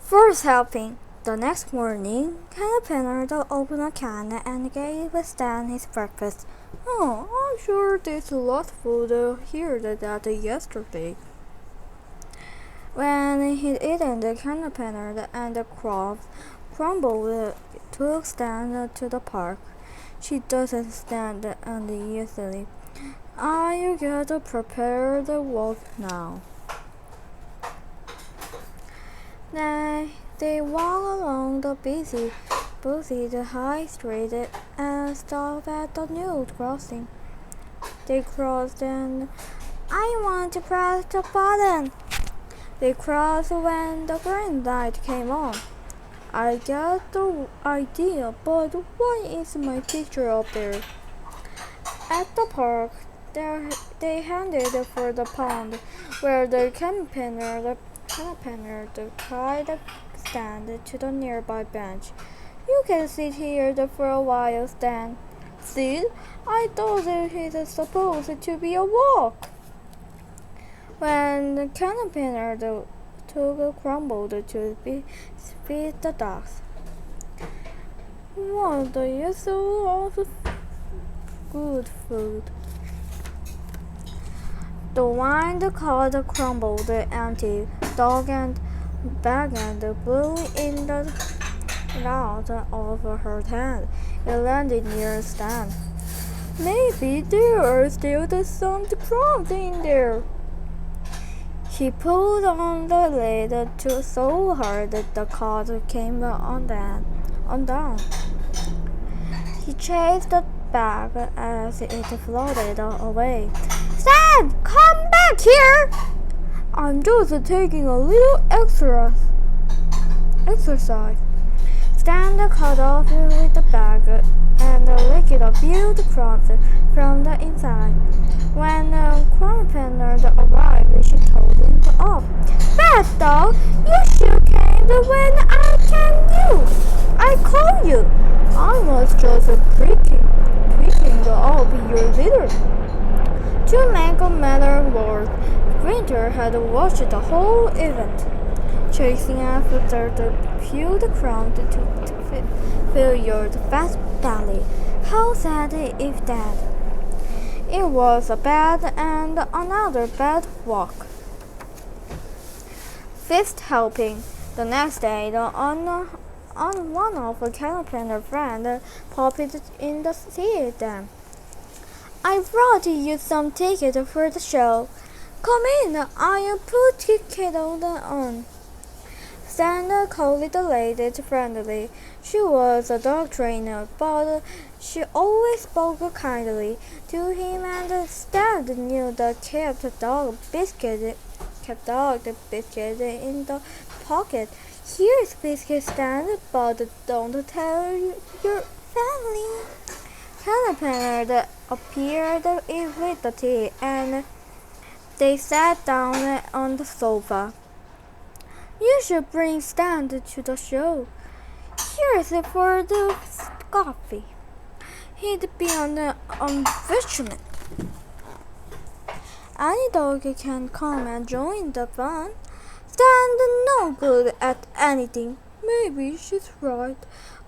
First helping. The next morning, Caterpillar opened a can and gave Stan his breakfast. Oh, I'm sure there's a lot of food here than yesterday. When he'd eaten the caterpillar and the crumbs, Crumble took Stan to the park. She doesn't stand uneasily. You gotta prepare the walk now. They walk along the busy high street and stop at the new crossing. They crossed and I want to press the button. They crossed when the green light came on. I get the idea, but why is my picture up there? At the park, they headed for the pond, where the caterpillar tied Stan to the nearby bench. You can sit here for a while, Stan. Sit? I thought it was supposed to be a walk. When the caterpillar took Crumble to feed the dogs. What do you so of good food? The wind caught Crumble the empty dog and bag and blew in the out of her hand. It landed near Stan. Maybe there are still some crumbs in there. He pulled on the lid so hard that the cord came undone. He chased the bag as it floated away. Stan, come back here! I'm just taking a little exercise. Stan cut off with the bag and licked a few crumbs from the inside. When Caterpillar arrived, she told him off. Bad dog, you should came when I called you. I was just tweaking up your litter. To make matters worse, Winter had watched the whole event, chasing after the few crumbs to fill your fat belly. How sad is that? It was a bad and another bad walk. Fifth helping. The next day, on one of the caterpillar friends popped in the theater. I brought you some tickets for the show. Come in, I'll put tickets on. Stan called the lady friendly. She was a dog trainer, but she always spoke kindly to him, and Stan knew that kept dog biscuit in the pocket. Here's biscuit, Stan, but don't tell your family. Caterpillar appeared with the tea, and they sat down on the sofa. You should bring Stan to the show. Here's for the coffee. He'd be on vitamin. Any dog can come and join the fun. Stan's no good at anything. Maybe she's right.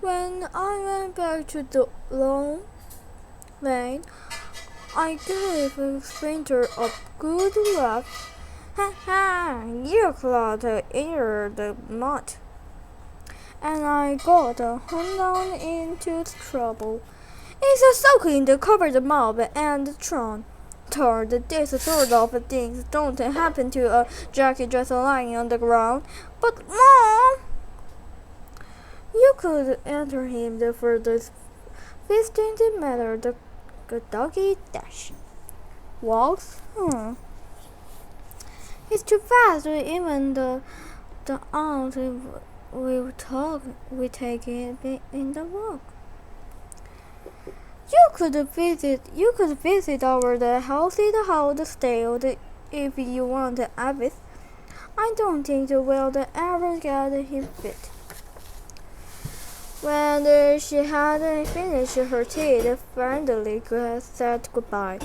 When I went back to the lane, I gave Sprinter a good laugh. Ha ha! You clawed in the mud, and I got down into trouble. It's a soaking to cover the mob and Tron. This sort of things don't happen to a Jackie just lying on the ground. But Mom, you could enter him for the 15th matter the doggy dash. Walks? It's too fast. Even the aunt we take it in the walk. You could visit our healthy house stay if you want, Abbott. I don't think the will ever get him fit. When she had finished her tea, the friendly guest said goodbye.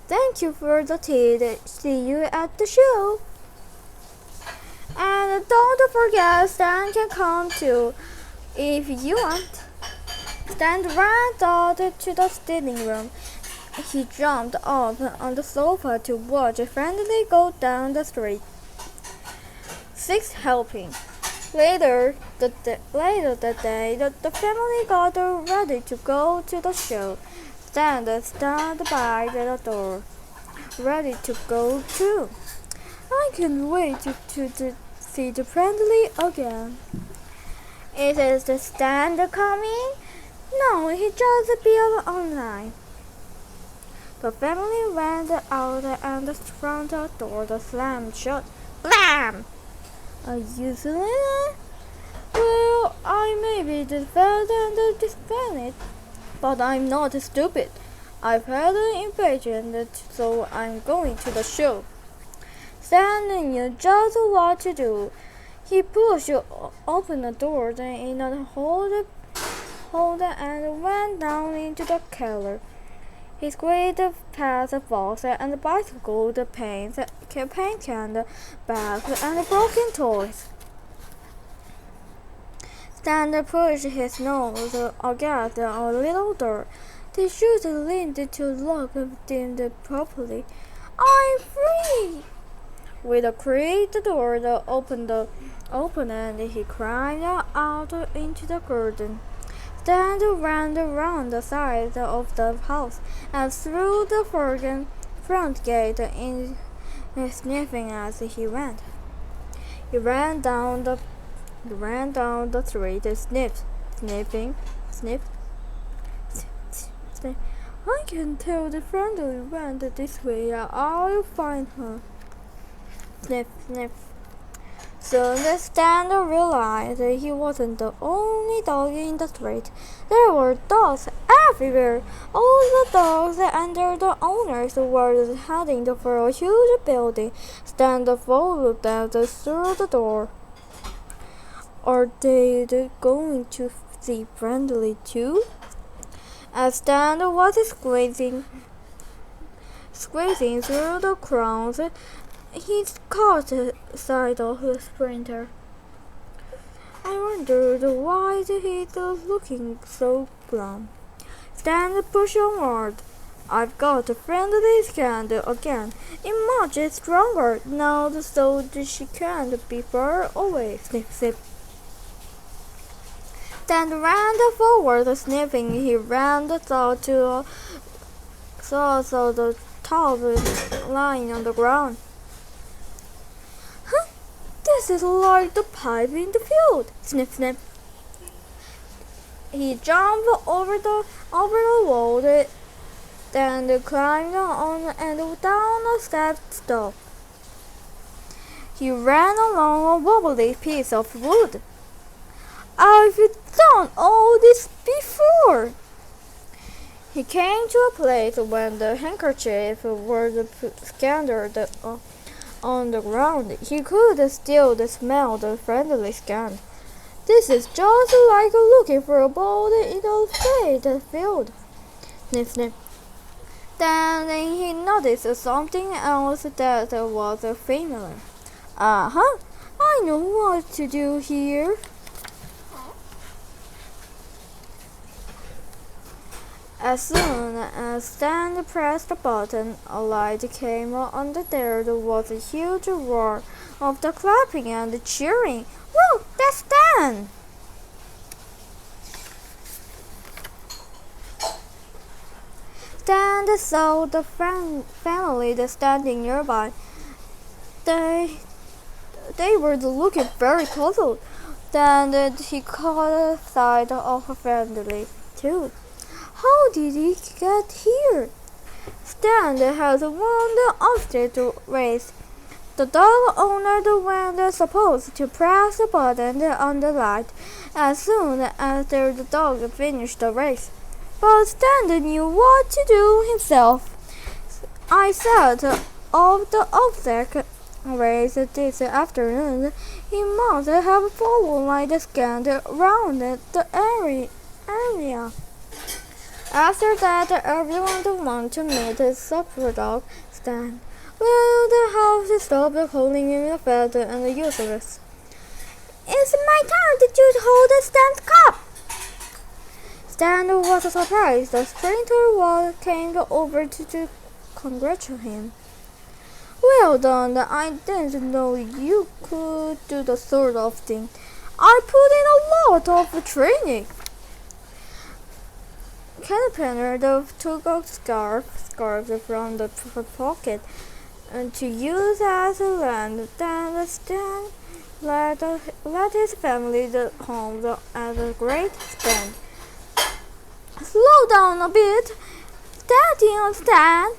Thank you for the tea. See you at the show. And don't forget, Stan can come too, if you want. Stan ran out to the sitting room. He jumped up on the sofa to watch a friendly go down the street. 6 helping. Later that day, the family got ready to go to the show. Stan stood by the door, ready to go too. I can't wait to see the friendly again. Is the Stan coming? No, he just built online. The family went out and the front door slammed shut. Blam! Usually, well, I may be defended and disbanded, but I'm not stupid. I've had an impatient, so I'm going to the show. Stan knew just what to do. He pushed open the door in the hold and went down into the cellar. He squeezed past the box and bicycled the paint can, bags, and broken toys. Stan pushed his nose against a little door. The shoes leaned to lock them properly. I'm free! With a creak, the door opened and he climbed out into the garden. Stan ran around the side of the house and through the front gate, sniffing as he went. He ran down the street, sniffing. I can tell the friendly went this way. I'll find her. Sniff, sniff. Soon Stan realized he wasn't the only dog in the street. There were dogs everywhere. All the dogs and their owners were heading for a huge building. Stan followed them through the door. Are they going to see Friendly too? As Stan was squeezing through the crowds, he caught sight of the sprinter. I wondered why he was looking so glum. Stan pushed onward. I've got a friendly scan again. It's much stronger now, so she can't be far away. Snip, snip. Stan ran forward, sniffing. He ran saw the top lying on the ground. This is like the pipe in the field. Snip, snip. He jumped over the wall, then climbed on and down a step. He ran along a wobbly piece of wood. I've done all this before. He came to a place when the handkerchief was scattered on the ground. He could still smell the friendly scent. This is just like looking for a ball in a fade field. Snip, snip. Then he noticed something else that was familiar. I know what to do here. As soon as Stan pressed the button, a light came on. There was a huge roar of the clapping and cheering. Whoa, that's Stan! Stan saw the family standing nearby. They were looking very puzzled. Then he caught sight of Friendly too. How did he get here? Stan has won the obstacle race. The dog owner was supposed to press the button on the light as soon as the dog finished the race. But Stan knew what to do himself. I set of the obstacle race this afternoon. He must have followed my scan around the area. After that, everyone wanted to meet Superdog Stan. Well, the house stopped calling him the bed and the useless. It's my turn to hold the Stan's cup! Stan was surprised. The sprinter came over to congratulate him. Well done, I didn't know you could do that sort of thing. I put in a lot of training. Caterpillar took a scarf from the pocket to use as a land. Then Stan let his family home at a great expense. Slow down a bit. Daddy, Stan.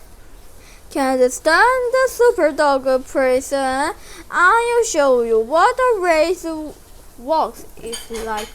Can't stand the Superdog prison. I'll show you what a race walk is like.